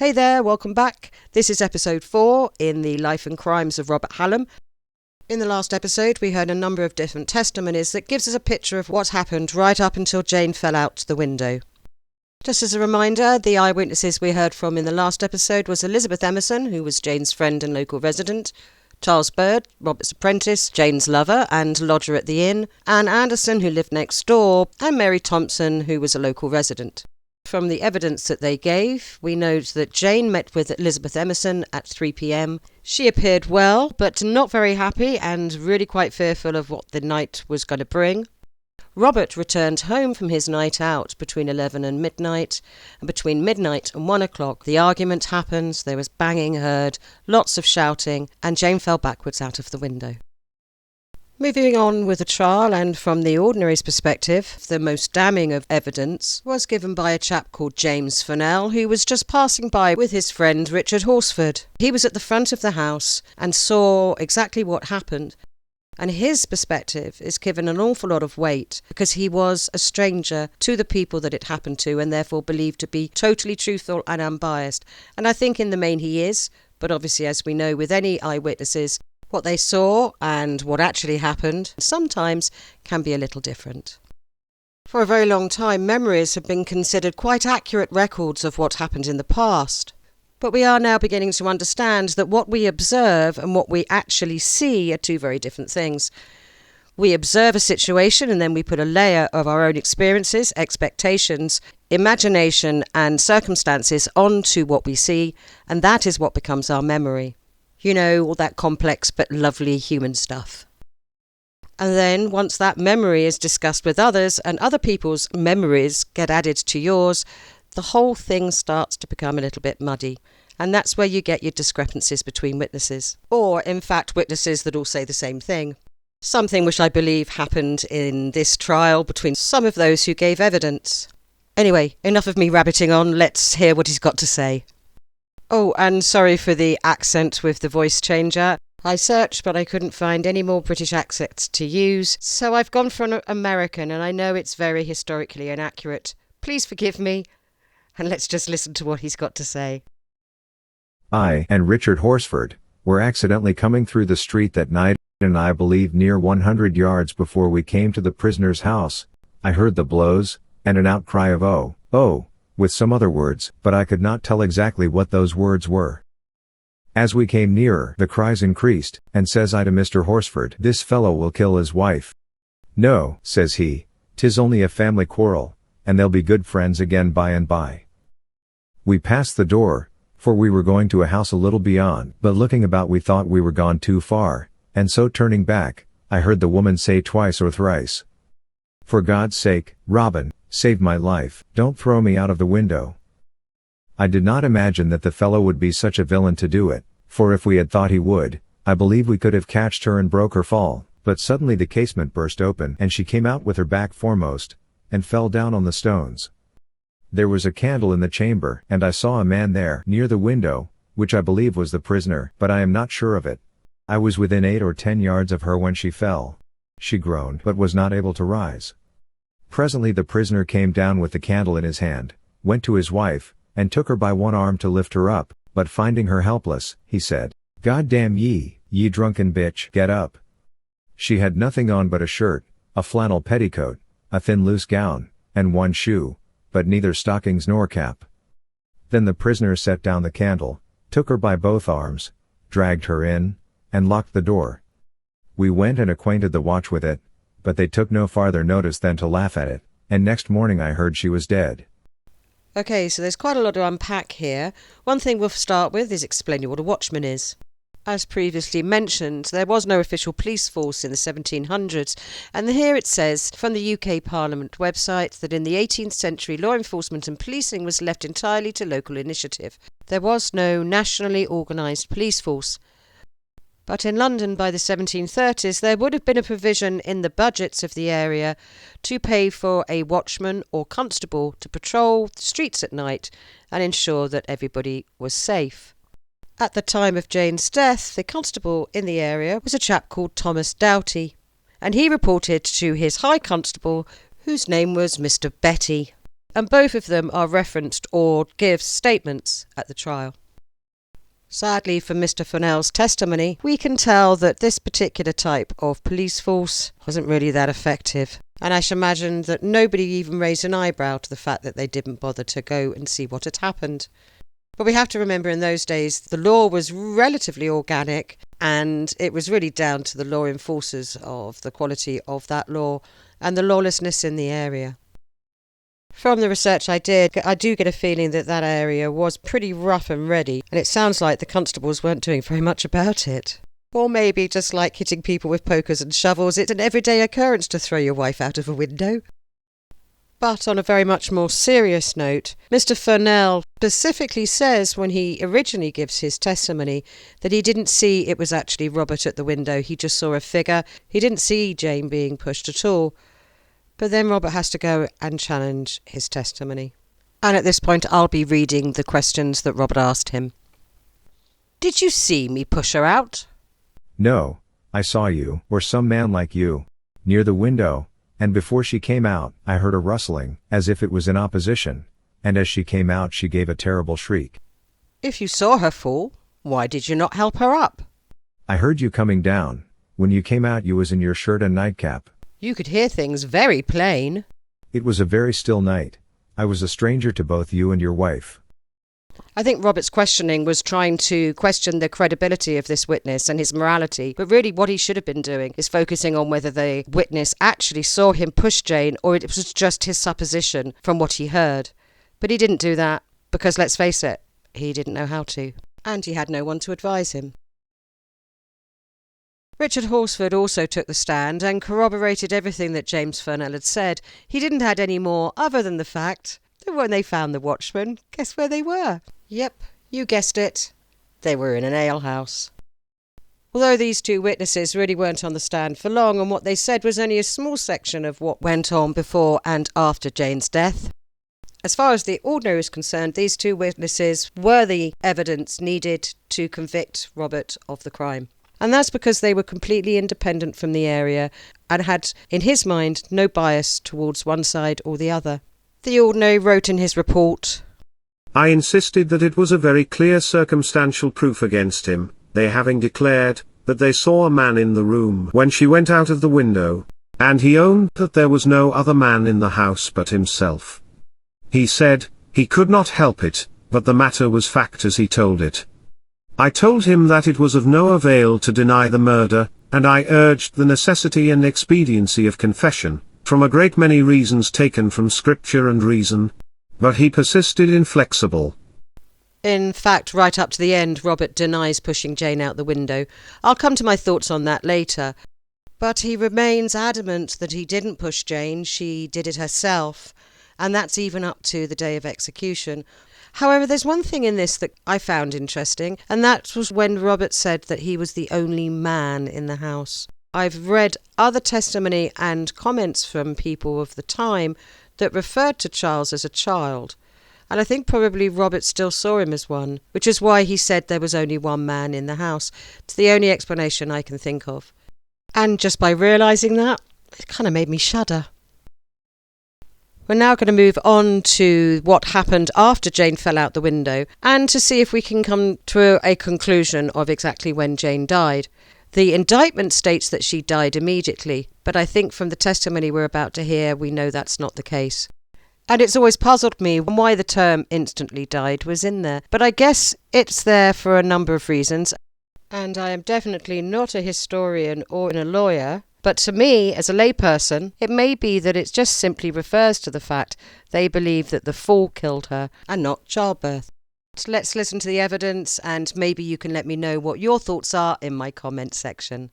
Hey there, welcome back. This is episode 4 in the Life and Crimes of Robert Hallam. In the last episode, we heard a number of different testimonies that gives us a picture of what happened right up until Jane fell out the window. Just as a reminder, the eyewitnesses we heard from in the last episode was Elizabeth Emerson, who was Jane's friend and local resident, Charles Bird, Robert's apprentice, Jane's lover and lodger at the inn, Anne Anderson, who lived next door, and Mary Thompson, who was a local resident. From the evidence that they gave, we know that Jane met with Elizabeth Emerson at 3 p.m. She appeared well, but not very happy and really quite fearful of what the night was going to bring. Robert returned home from his night out between 11 and midnight, and between midnight and 1 o'clock the argument happened, there was banging heard, lots of shouting, and Jane fell backwards out of the window. Moving on with the trial, and from the ordinary's perspective, the most damning of evidence was given by a chap called James Fennell, who was just passing by with his friend Richard Horsford. He was at the front of the house and saw exactly what happened, and his perspective is given an awful lot of weight because he was a stranger to the people that it happened to and therefore believed to be totally truthful and unbiased. And I think in the main he is, but obviously, as we know with any eyewitnesses, what they saw and what actually happened sometimes can be a little different. For a very long time, memories have been considered quite accurate records of what happened in the past. But we are now beginning to understand that what we observe and what we actually see are two very different things. We observe a situation and then we put a layer of our own experiences, expectations, imagination and circumstances onto what we see, and that is what becomes our memory. You know, all that complex but lovely human stuff. And then once that memory is discussed with others and other people's memories get added to yours, the whole thing starts to become a little bit muddy. And that's where you get your discrepancies between witnesses. Or, in fact, witnesses that all say the same thing. Something which I believe happened in this trial between some of those who gave evidence. Anyway, enough of me rabbiting on, let's hear what he's got to say. Oh, and sorry for the accent with the voice changer. I searched, but I couldn't find any more British accents to use, so I've gone for an American, and I know it's very historically inaccurate. Please forgive me, and let's just listen to what he's got to say. I and Richard Horsford were accidentally coming through the street that night, and I believe near 100 yards before we came to the prisoner's house, I heard the blows, and an outcry of "Oh, oh," with some other words, but I could not tell exactly what those words were. As we came nearer, the cries increased, and says I to Mr. Horsford, "This fellow will kill his wife." "No," says he, "'tis only a family quarrel, and they'll be good friends again by and by." We passed the door, for we were going to a house a little beyond, but looking about we thought we were gone too far, and so turning back, I heard the woman say twice or thrice, "For God's sake, Robin, save my life, don't throw me out of the window." I did not imagine that the fellow would be such a villain to do it, for if we had thought he would, I believe we could have catched her and broke her fall, but suddenly the casement burst open and she came out with her back foremost, and fell down on the stones. There was a candle in the chamber, and I saw a man there, near the window, which I believe was the prisoner, but I am not sure of it. I was within 8 or 10 yards of her when she fell. She groaned, but was not able to rise. Presently the prisoner came down with the candle in his hand, went to his wife, and took her by one arm to lift her up, but finding her helpless, he said, "God damn ye, ye drunken bitch, get up." She had nothing on but a shirt, a flannel petticoat, a thin loose gown, and one shoe, but neither stockings nor cap. Then the prisoner set down the candle, took her by both arms, dragged her in, and locked the door. We went and acquainted the watch with it, but they took no farther notice than to laugh at it, and next morning I heard she was dead. Okay, so there's quite a lot to unpack here. One thing we'll start with is explaining what a watchman is. As previously mentioned, there was no official police force in the 1700s, and here it says from the UK Parliament website that in the 18th century law enforcement and policing was left entirely to local initiative. There was no nationally organised police force. But in London by the 1730s there would have been a provision in the budgets of the area to pay for a watchman or constable to patrol the streets at night and ensure that everybody was safe. At the time of Jane's death, the constable in the area was a chap called Thomas Doughty, and he reported to his high constable, whose name was Mr. Betty. and both of them are referenced or give statements at the trial. Sadly, from Mr. Furnell's testimony, we can tell that this particular type of police force wasn't really that effective. And I should imagine that nobody even raised an eyebrow to the fact that they didn't bother to go and see what had happened. But we have to remember in those days, the law was relatively organic, and it was really down to the law enforcers of the quality of that law and the lawlessness in the area. From the research I do get a feeling that that area was pretty rough and ready, and it sounds like the constables weren't doing very much about it. Or maybe, just like hitting people with pokers and shovels, it's an everyday occurrence to throw your wife out of a window. But on a very much more serious note, Mr. Furnell specifically says when he originally gives his testimony that he didn't see it was actually Robert at the window. He just saw a figure. He didn't see Jane being pushed at all. But then Robert has to go and challenge his testimony. And at this point, I'll be reading the questions that Robert asked him. Did you see me push her out? No, I saw you, or some man like you, near the window, and before she came out, I heard a rustling, as if it was in opposition, and as she came out she gave a terrible shriek. If you saw her fall, why did you not help her up? I heard you coming down. When you came out you was in your shirt and nightcap. You could hear things very plain. It was a very still night. I was a stranger to both you and your wife. I think Robert's questioning was trying to question the credibility of this witness and his morality, but really what he should have been doing is focusing on whether the witness actually saw him push Jane or it was just his supposition from what he heard. But he didn't do that because, let's face it, he didn't know how to, and he had no one to advise him. Richard Horsford also took the stand and corroborated everything that James Furnell had said. He didn't add any more other than the fact that when they found the watchman, guess where they were? Yep, you guessed it. They were in an alehouse. Although these two witnesses really weren't on the stand for long, and what they said was only a small section of what went on before and after Jane's death. As far as the ordinary is concerned, these two witnesses were the evidence needed to convict Robert of the crime. And that's because they were completely independent from the area and had, in his mind, no bias towards one side or the other. The ordinary wrote in his report, I insisted that it was a very clear circumstantial proof against him, they having declared that they saw a man in the room when she went out of the window, and he owned that there was no other man in the house but himself. He said, he could not help it, but the matter was fact as he told it. I told him that it was of no avail to deny the murder, and I urged the necessity and expediency of confession, from a great many reasons taken from scripture and reason, but he persisted inflexible. In fact, right up to the end, Robert denies pushing Jane out the window. I'll come to my thoughts on that later. But he remains adamant that he didn't push Jane, she did it herself, and that's even up to the day of execution. However, there's one thing in this that I found interesting, and that was when Robert said that he was the only man in the house. I've read other testimony and comments from people of the time that referred to Charles as a child, and I think probably Robert still saw him as one, which is why he said there was only one man in the house. It's the only explanation I can think of. And just by realising that, it kind of made me shudder. We're now going to move on to what happened after Jane fell out the window and to see if we can come to a conclusion of exactly when Jane died. The indictment states that she died immediately, but I think from the testimony we're about to hear, we know that's not the case. And it's always puzzled me why the term instantly died was in there, but I guess it's there for a number of reasons. And I am definitely not a historian or a lawyer, but to me, as a layperson, it may be that it just simply refers to the fact they believe that the fall killed her and not childbirth. So let's listen to the evidence and maybe you can let me know what your thoughts are in my comment section.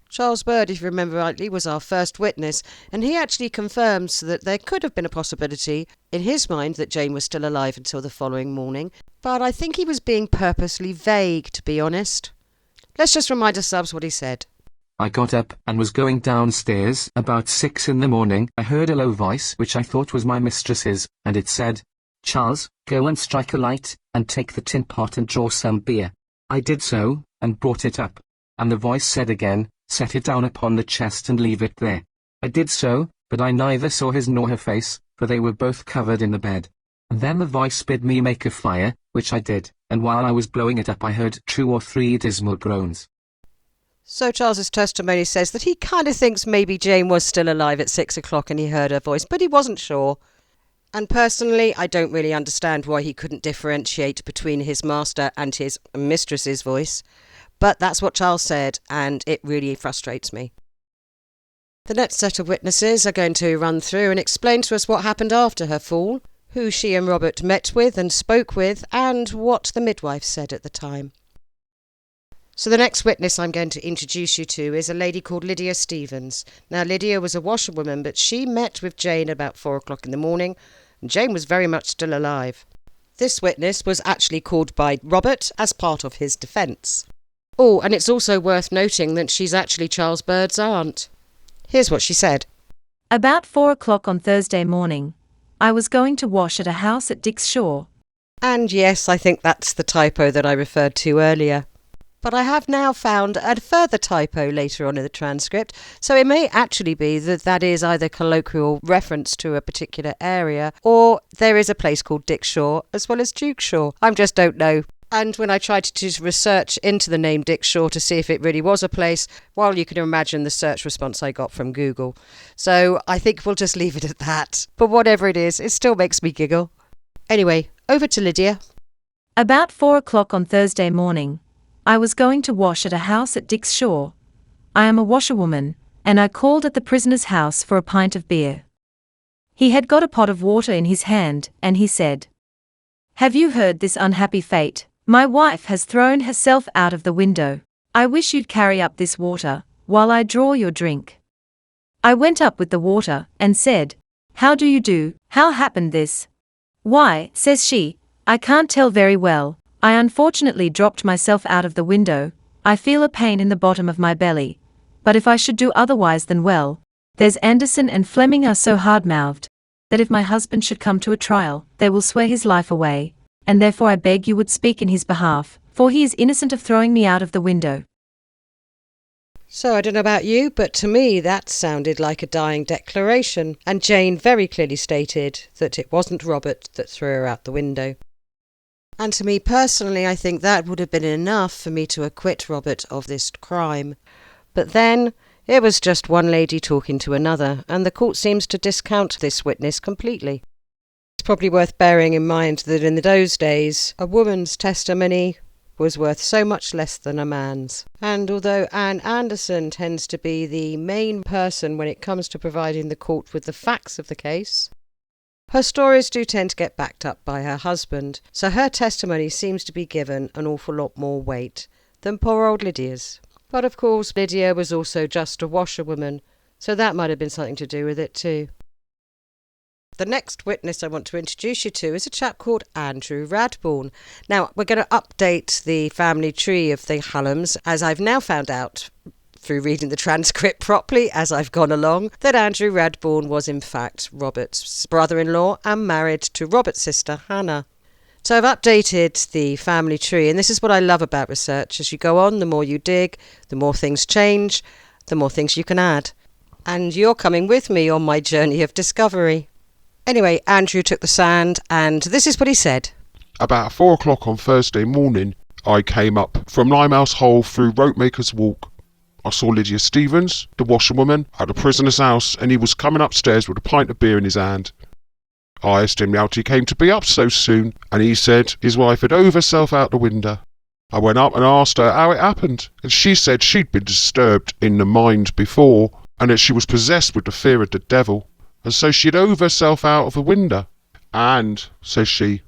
Charles Bird, if you remember rightly, was our first witness, and he actually confirms that there could have been a possibility in his mind that Jane was still alive until the following morning, but I think he was being purposely vague, to be honest. Let's just remind ourselves what he said. I got up and was going downstairs. About 6 in the morning, I heard a low voice which I thought was my mistress's, and it said, Charles, go and strike a light, and take the tin pot and draw some beer. I did so, and brought it up. And the voice said again, set it down upon the chest and leave it there. I did so, but I neither saw his nor her face, for they were both covered in the bed. And then the voice bid me make a fire, which I did, and while I was blowing it up I heard 2 or 3 dismal groans. So Charles's testimony says that he kind of thinks maybe Jane was still alive at 6 o'clock and he heard her voice, but he wasn't sure. And personally, I don't really understand why he couldn't differentiate between his master and his mistress's voice. But that's what Charles said, and it really frustrates me. The next set of witnesses are going to run through and explain to us what happened after her fall, who she and Robert met with and spoke with, and what the midwife said at the time. So the next witness I'm going to introduce you to is a lady called Lydia Stevens. Now, Lydia was a washerwoman, but she met with Jane about 4 o'clock in the morning, and Jane was very much still alive. This witness was actually called by Robert as part of his defence. Oh, and it's also worth noting that she's actually Charles Bird's aunt. Here's what she said. About 4 o'clock on Thursday morning, I was going to wash at a house at Dick's Shore. And yes, I think that's the typo that I referred to earlier. But I have now found a further typo later on in the transcript, so it may actually be that that is either colloquial reference to a particular area, or there is a place called Dick Shore as well as Duke Shore. I just don't know. And when I tried to do research into the name Dick Shore to see if it really was a place, well, you can imagine the search response I got from Google. So I think we'll just leave it at that. But whatever it is, it still makes me giggle. Anyway, over to Lydia. About 4 o'clock on Thursday morning, I was going to wash at a house at Dick's Shore. I am a washerwoman, and I called at the prisoner's house for a pint of beer. He had got a pot of water in his hand, and he said, "Have you heard this unhappy fate? My wife has thrown herself out of the window. I wish you'd carry up this water, while I draw your drink." I went up with the water, and said, "How do you do? How happened this?" "Why," says she, "I can't tell very well. I unfortunately dropped myself out of the window. I feel a pain in the bottom of my belly. But if I should do otherwise than well, there's Anderson and Fleming are so hard-mouthed, that if my husband should come to a trial, they will swear his life away, and therefore I beg you would speak in his behalf, for he is innocent of throwing me out of the window." So I don't know about you, but to me that sounded like a dying declaration, and Jane very clearly stated that it wasn't Robert that threw her out the window. And to me personally, I think that would have been enough for me to acquit Robert of this crime. But then it was just one lady talking to another, and the court seems to discount this witness completely. It's probably worth bearing in mind that in those days, a woman's testimony was worth so much less than a man's. And although Anne Anderson tends to be the main person when it comes to providing the court with the facts of the case, her stories do tend to get backed up by her husband, so her testimony seems to be given an awful lot more weight than poor old Lydia's. But of course, Lydia was also just a washerwoman, so that might have been something to do with it too. The next witness I want to introduce you to is a chap called Andrew Radbourne. Now, we're going to update the family tree of the Hallams, as I've now found out through reading the transcript properly as I've gone along, that Andrew Radbourne was in fact Robert's brother-in-law and married to Robert's sister Hannah. So I've updated the family tree, and this is what I love about research. As you go on, the more you dig, the more things change, the more things you can add. And you're coming with me on my journey of discovery. Anyway, Andrew took the stand, and this is what he said. About 4 o'clock on Thursday morning, I came up from Limehouse Hole through Ropemaker's Walk. I saw Lydia Stevens, the washerwoman, at the prisoner's house, and he was coming upstairs with a pint of beer in his hand. I asked him how he came to be up so soon, and he said his wife had hove herself out the window. I went up and asked her how it happened, and she said she'd been disturbed in the mind before, and that she was possessed with the fear of the devil, and so she'd hove herself out of the window. And, says she,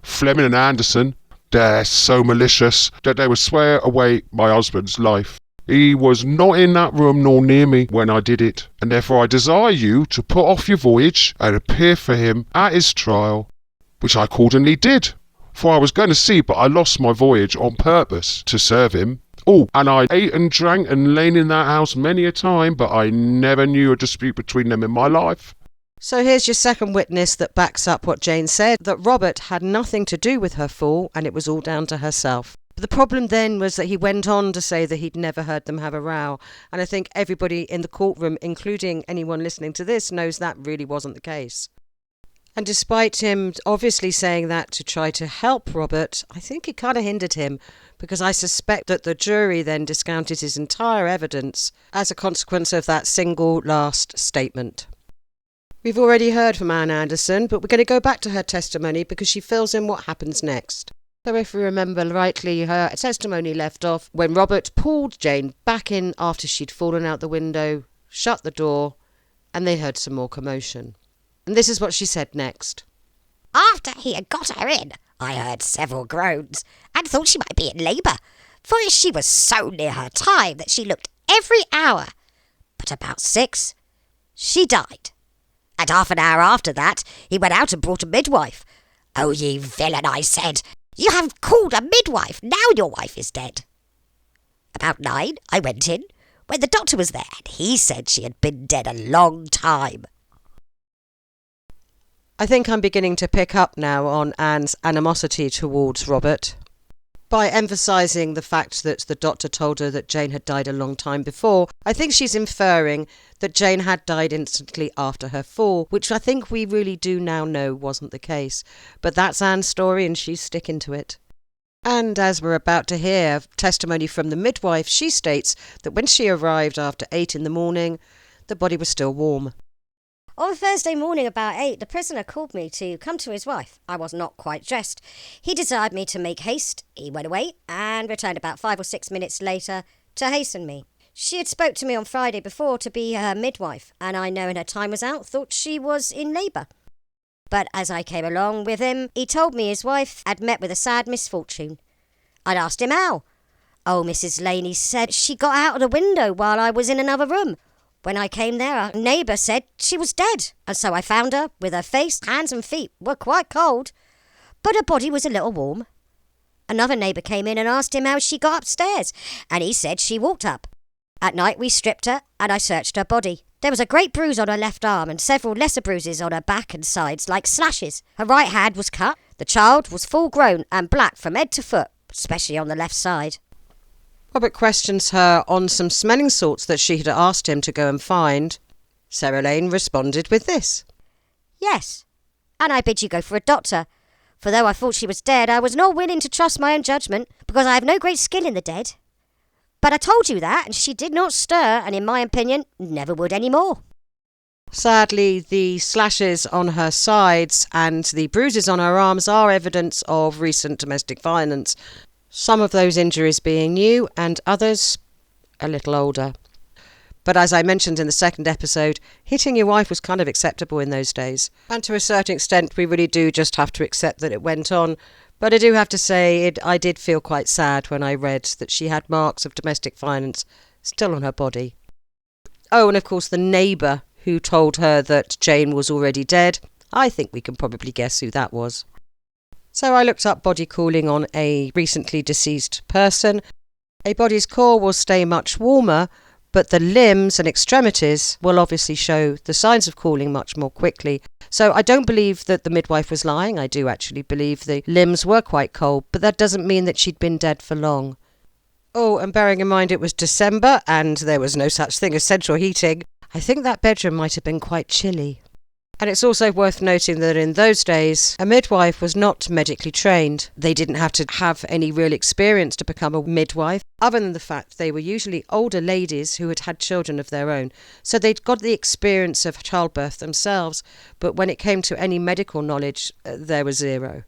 Fleming and Anderson, they're so malicious that they would swear away my husband's life. He was not in that room nor near me when I did it, and therefore I desire you to put off your voyage and appear for him at his trial, which I accordingly did, for I was going to see, but I lost my voyage on purpose to serve him. Oh, and I ate and drank and lain in that house many a time, but I never knew a dispute between them in my life. So here's your second witness that backs up what Jane said, that Robert had nothing to do with her fall and it was all down to herself. But the problem then was that he went on to say that he'd never heard them have a row. And I think everybody in the courtroom, including anyone listening to this, knows that really wasn't the case. And despite him obviously saying that to try to help Robert, I think it kind of hindered him, because I suspect that the jury then discounted his entire evidence as a consequence of that single last statement. We've already heard from Anne Anderson, but we're going to go back to her testimony because she fills in what happens next. So if we remember rightly, her testimony left off when Robert pulled Jane back in after she'd fallen out the window, shut the door, and they heard some more commotion. And this is what she said next. After he had got her in, I heard several groans and thought she might be in labour, for she was so near her time that she looked every hour. But about 6, she died. And half an hour after that, he went out and brought a midwife. Oh, ye villain, I said, you have called a midwife, now your wife is dead. About 9, I went in, when the doctor was there, and he said she had been dead a long time. I think I'm beginning to pick up now on Anne's animosity towards Robert by emphasising the fact that the doctor told her that Jane had died a long time before. I think she's inferring that Jane had died instantly after her fall, which I think we really do now know wasn't the case. But that's Anne's story and she's sticking to it. And as we're about to hear testimony from the midwife, she states that when she arrived after 8 in the morning, the body was still warm. On Thursday morning about 8, the prisoner called me to come to his wife. I was not quite dressed. He desired me to make haste. He went away and returned about 5 or 6 minutes later to hasten me. She had spoke to me on Friday before to be her midwife, and I, knowing her time was out, thought she was in labour. But as I came along with him, he told me his wife had met with a sad misfortune. I'd asked him how. Oh, Mrs. Laney said she got out of the window while I was in another room. When I came there, a neighbour said she was dead, and so I found her, with her face, hands and feet were quite cold, but her body was a little warm. Another neighbour came in and asked him how she got upstairs, and he said she walked up. At night we stripped her, and I searched her body. There was a great bruise on her left arm, and several lesser bruises on her back and sides, like slashes. Her right hand was cut. The child was full grown and black from head to foot, especially on the left side. Robert questions her on some smelling salts that she had asked him to go and find. Sarah Lane responded with this. Yes, and I bid you go for a doctor, for though I thought she was dead, I was not willing to trust my own judgment, because I have no great skill in the dead. But I told you that, and she did not stir, and in my opinion, never would any more. Sadly, the slashes on her sides and the bruises on her arms are evidence of recent domestic violence. Some of those injuries being new and others a little older. But as I mentioned in the second episode, hitting your wife was kind of acceptable in those days. And to a certain extent, we really do just have to accept that it went on. But I do have to say, I did feel quite sad when I read that she had marks of domestic violence still on her body. Oh, and of course the neighbour who told her that Jane was already dead. I think we can probably guess who that was. So I looked up body cooling on a recently deceased person. A body's core will stay much warmer, but the limbs and extremities will obviously show the signs of cooling much more quickly. So I don't believe that the midwife was lying. I do actually believe the limbs were quite cold, but that doesn't mean that she'd been dead for long. Oh, and bearing in mind it was December and there was no such thing as central heating, I think that bedroom might have been quite chilly. And it's also worth noting that in those days, a midwife was not medically trained. They didn't have to have any real experience to become a midwife, other than the fact they were usually older ladies who had had children of their own. So they'd got the experience of childbirth themselves, but when it came to any medical knowledge, there was zero.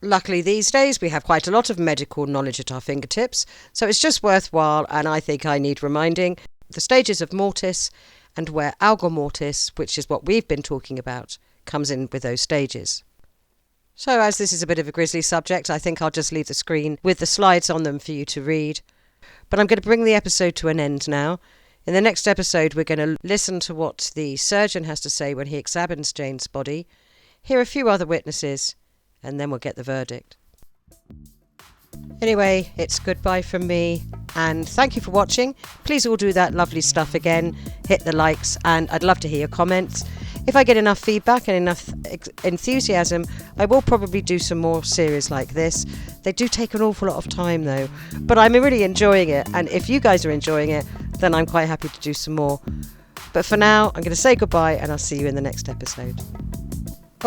Luckily these days we have quite a lot of medical knowledge at our fingertips, so it's just worthwhile, and I think I need reminding, the stages of mortis and where algor mortis, which is what we've been talking about, comes in with those stages. So as this is a bit of a grisly subject, I think I'll just leave the screen with the slides on them for you to read. But I'm going to bring the episode to an end now. In the next episode, we're going to listen to what the surgeon has to say when he examines Jane's body, hear a few other witnesses, and then we'll get the verdict. Anyway, it's goodbye from me, and thank you for watching. Please all do that lovely stuff again, hit the likes, and I'd love to hear your comments. If I get enough feedback and enough enthusiasm, I will probably do some more series like this. They do take an awful lot of time though, but I'm really enjoying it, and if you guys are enjoying it, then I'm quite happy to do some more. But for now, I'm going to say goodbye, and I'll see you in the next episode.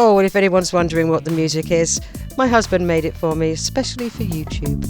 Oh, and if anyone's wondering what the music is, my husband made it for me, especially for YouTube.